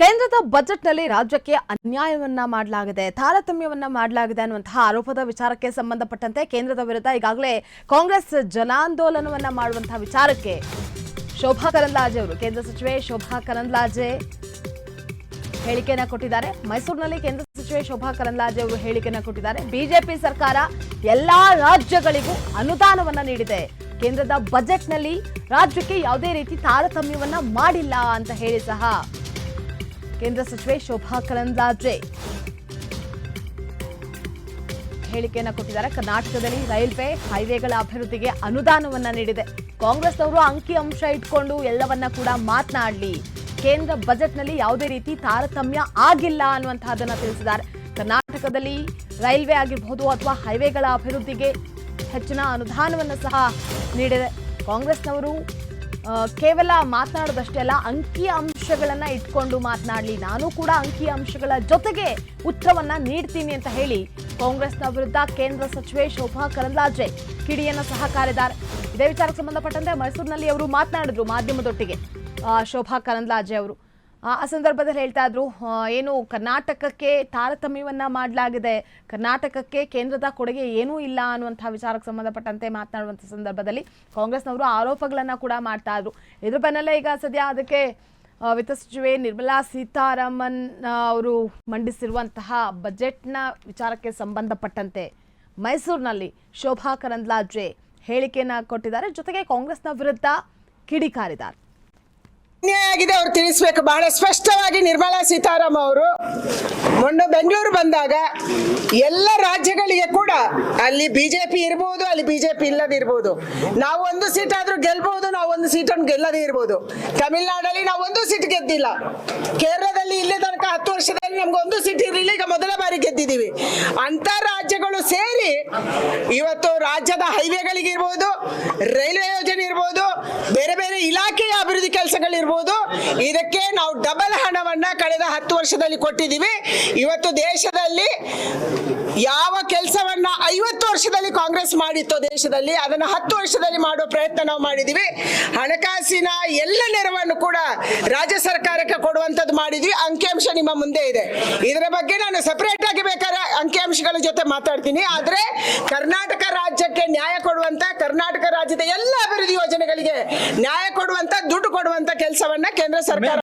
ಕೇಂದ್ರದ ಬಜೆಟ್ನಲ್ಲಿ ರಾಜ್ಯಕ್ಕೆ ಅನ್ಯಾಯವನ್ನ ಮಾಡಲಾಗಿದೆ, ತಾರತಮ್ಯವನ್ನ ಮಾಡಲಾಗಿದೆ ಅನ್ನುವಂತಹ ಆರೋಪದ ವಿಚಾರಕ್ಕೆ ಸಂಬಂಧಪಟ್ಟಂತೆ ಕೇಂದ್ರದ ವಿರುದ್ಧ ಈಗಾಗಲೇ ಕಾಂಗ್ರೆಸ್ ಜನಾಂದೋಲನವನ್ನ ಮಾಡುವಂತಹ ವಿಚಾರಕ್ಕೆ ಶೋಭಾ ಕರಂದ್ಲಾಜೆ ಅವರು ಕೇಂದ್ರ ಸಚಿವೆ ಶೋಭಾ ಕರಂದ್ಲಾಜೆ ಹೇಳಿಕೆಯನ್ನ ಕೊಟ್ಟಿದ್ದಾರೆ. ಮೈಸೂರಿನಲ್ಲಿ ಕೇಂದ್ರ ಸಚಿವೆ ಶೋಭಾ ಕರಂದ್ಲಾಜೆ ಅವರು ಹೇಳಿಕೆಯನ್ನ ಕೊಟ್ಟಿದ್ದಾರೆ. ಬಿಜೆಪಿ ಸರ್ಕಾರ ಎಲ್ಲಾ ರಾಜ್ಯಗಳಿಗೂ ಅನುದಾನವನ್ನ ನೀಡಿದೆ, ಕೇಂದ್ರದ ಬಜೆಟ್ನಲ್ಲಿ ರಾಜ್ಯಕ್ಕೆ ಯಾವುದೇ ರೀತಿ ತಾರತಮ್ಯವನ್ನ ಮಾಡಿಲ್ಲ ಅಂತ ಹೇಳಿ ಸಹ ಕೇಂದ್ರ ಸಚಿವೆ ಶೋಭಾ ಕರಂದ್ಲಾಜೆ ಹೇಳಿಕೆಯನ್ನ ಕೊಟ್ಟಿದ್ದಾರೆ. ಕರ್ನಾಟಕದಲ್ಲಿ ರೈಲ್ವೆ ಹೈವೇಗಳ ಅಭಿವೃದ್ಧಿಗೆ ಅನುದಾನವನ್ನ ನೀಡಿದೆ. ಕಾಂಗ್ರೆಸ್ನವರು ಅಂಕಿ ಅಂಶ ಇಟ್ಕೊಂಡು ಎಲ್ಲವನ್ನ ಕೂಡ ಮಾತನಾಡಲಿ, ಕೇಂದ್ರ ಬಜೆಟ್ನಲ್ಲಿ ಯಾವುದೇ ರೀತಿ ತಾರತಮ್ಯ ಆಗಿಲ್ಲ ಅನ್ನುವಂತಹದನ್ನ ತಿಳಿಸಿದ್ದಾರೆ. ಕರ್ನಾಟಕದಲ್ಲಿ ರೈಲ್ವೆ ಆಗಿರಬಹುದು ಅಥವಾ ಹೈವೇಗಳ ಅಭಿವೃದ್ಧಿಗೆ ಹೆಚ್ಚಿನ ಅನುದಾನವನ್ನು ಸಹ ನೀಡಿದೆ. ಕಾಂಗ್ರೆಸ್ನವರು ಕೇವಲ ಮಾತನಾಡೋದಷ್ಟೇ ಅಲ್ಲ, ಅಂಕಿ ಅಂಶಗಳನ್ನ ಇಟ್ಕೊಂಡು ಮಾತನಾಡಲಿ, ನಾನು ಕೂಡ ಅಂಕಿ ಅಂಶಗಳ ಜೊತೆಗೆ ಉತ್ತರವನ್ನ ನೀಡ್ತೀನಿ ಅಂತ ಹೇಳಿ ಕಾಂಗ್ರೆಸ್ನ ವಿರುದ್ಧ ಕೇಂದ್ರ ಸಚಿವೆ ಶೋಭಾ ಕರಂದ್ಲಾಜೆ ಕಿಡಿಯನ್ನ ಸಹ ಕಾರಿದ್ದಾರೆ. ಇದೇ ವಿಚಾರಕ್ಕೆ ಸಂಬಂಧಪಟ್ಟಂತೆ ಮೈಸೂರಿನಲ್ಲಿ ಅವರು ಮಾತನಾಡಿದ್ರು ಮಾಧ್ಯಮದೊಟ್ಟಿಗೆ. ಶೋಭಾ ಕರಂದ್ಲಾಜೆ ಅವರು ಆ ಸಂದರ್ಭದಲ್ಲಿ ಹೇಳ್ತಾ ಇದ್ರು, ಏನು ಕರ್ನಾಟಕಕ್ಕೆ ತಾರತಮ್ಯವನ್ನ ಮಾಡಲಾಗಿದೆ, ಕರ್ನಾಟಕಕ್ಕೆ ಕೇಂದ್ರದ ಕೊಡುಗೆ ಏನೂ ಇಲ್ಲ ಅನ್ನುವಂತಹ ವಿಚಾರಕ್ಕೆ ಸಂಬಂಧಪಟ್ಟಂತೆ ಮಾತನಾಡುವಂಥ ಸಂದರ್ಭದಲ್ಲಿ ಕಾಂಗ್ರೆಸ್ನವರು ಆರೋಪಗಳನ್ನ ಕೂಡ ಮಾಡ್ತಾ ಇದ್ರು. ಇದ್ರ ಬೆನ್ನಲ್ಲೇ ಈಗ ಸದ್ಯ ಅದಕ್ಕೆ ವಿತ್ತ ಸಚಿವೆ ನಿರ್ಮಲಾ ಸೀತಾರಾಮನ್ ಅವರು ಮಂಡಿಸಿರುವಂತಹ ಬಜೆಟ್ನ ವಿಚಾರಕ್ಕೆ ಸಂಬಂಧಪಟ್ಟಂತೆ ಮೈಸೂರಿನಲ್ಲಿ ಶೋಭಾ ಕರಂದ್ಲಾಜೆ ಹೇಳಿಕೆಯನ್ನ ಕೊಟ್ಟಿದ್ದಾರೆ. ಜೊತೆಗೆ ಕಾಂಗ್ರೆಸ್ನ ವಿರುದ್ಧ ಕಿಡಿಕಾರಿದ್ದಾರೆ. ಅನ್ಯಾಯ ಆಗಿದೆ ಅವರು ತಿಳಿಸಬೇಕು. ಬಹಳ ಸ್ಪಷ್ಟವಾಗಿ ನಿರ್ಮಲಾ ಸೀತಾರಾಮನ್ ಅವರು ಮೊನ್ನೆ ಬೆಂಗಳೂರು ಬಂದಾಗ ಎಲ್ಲ ರಾಜ್ಯಗಳಿಗೆ ಕೂಡ ಅಲ್ಲಿ ಬಿಜೆಪಿ ಇರ್ಬೋದು, ಅಲ್ಲಿ ಬಿಜೆಪಿ ಇಲ್ಲದಿರ್ಬೋದು, ನಾವು ಒಂದು ಸೀಟ್ ಆದ್ರೂ ಗೆಲ್ಬಹುದು, ನಾವು ಒಂದು ಸೀಟನ್ನು ಗೆಲ್ಲದೇ ಇರ್ಬೋದು. ತಮಿಳುನಾಡಲ್ಲಿ ನಾವು ಒಂದು ಸೀಟ್ ಗೆದ್ದಿಲ್ಲ, ಕೇರಳದಲ್ಲಿ ಇಲ್ಲಿ ತನಕ 10 ವರ್ಷದಲ್ಲಿ ನಮ್ಗೆ ಒಂದು ಸೀಟ್ ಇರಲಿಲ್ಲ, ಈಗ ಮೊದಲ ಬಾರಿ ಗೆದ್ದಿದ್ದೀವಿ. ಅಂತ ರಾಜ್ಯಗಳು ಸೇರಿ ಇವತ್ತು ರಾಜ್ಯದ ಹೈವೇಗಳಿಗಿರ್ಬೋದು, ರೈಲ್ವೆ ಯೋಜನೆ ಇರ್ಬೋದು, ಬೇರೆ ಬೇರೆ ಇಲಾಖೆಯ ಅಭಿವೃದ್ಧಿ ಕೆಲಸಗಳಿರ್ಬೋದು, ಇದಕ್ಕೆ ನಾವು ಡಬಲ್ ಹಣವನ್ನ ಕಳೆದ 10 ವರ್ಷದಲ್ಲಿ ಕೊಟ್ಟಿದ್ದೀವಿ. ಇವತ್ತು ದೇಶದಲ್ಲಿ ಯಾವ ಕೆಲಸವನ್ನ 50 ವರ್ಷದಲ್ಲಿ ಕಾಂಗ್ರೆಸ್ ಮಾಡಿತ್ತು ದೇಶದಲ್ಲಿ, ಅದನ್ನ 10 ವರ್ಷದಲ್ಲಿ ಮಾಡುವ ಪ್ರಯತ್ನ ನಾವು ಮಾಡಿದೀವಿ. ಹಣಕಾಸಿನ ಎಲ್ಲ ನೆರವನ್ನು ಕೂಡ ರಾಜ್ಯ ಸರ್ಕಾರಕ್ಕೆ ಕೊಡುವಂತದ್ದು ಮಾಡಿದ್ವಿ. ಅಂಕಿಅಂಶ ನಿಮ್ಮ ಮುಂದೆ ಇದೆ. ಇದರ ಬಗ್ಗೆ ನಾನು ಸಪರೇಟ್ ಆಗಿ ಬೇಕಾದ್ರೆ ಅಂಕಿಅಂಶಗಳ ಜೊತೆ ಮಾತಾಡ್ತೀನಿ. ಆದ್ರೆ ಕರ್ನಾಟಕ ರಾಜ್ಯಕ್ಕೆ ನ್ಯಾಯ ಕೊಡುವಂತ, ಕರ್ನಾಟಕ ರಾಜ್ಯದ ಎಲ್ಲ ಅಭಿವೃದ್ಧಿ ಯೋಜನೆಗಳಿಗೆ ನ್ಯಾಯ ಕೊಡುವಂತ, ದುಡ್ಡು ಕೊಡುವಂತ ಕೆಲಸವನ್ನ ಕೇಂದ್ರ ಸರ್ಕಾರ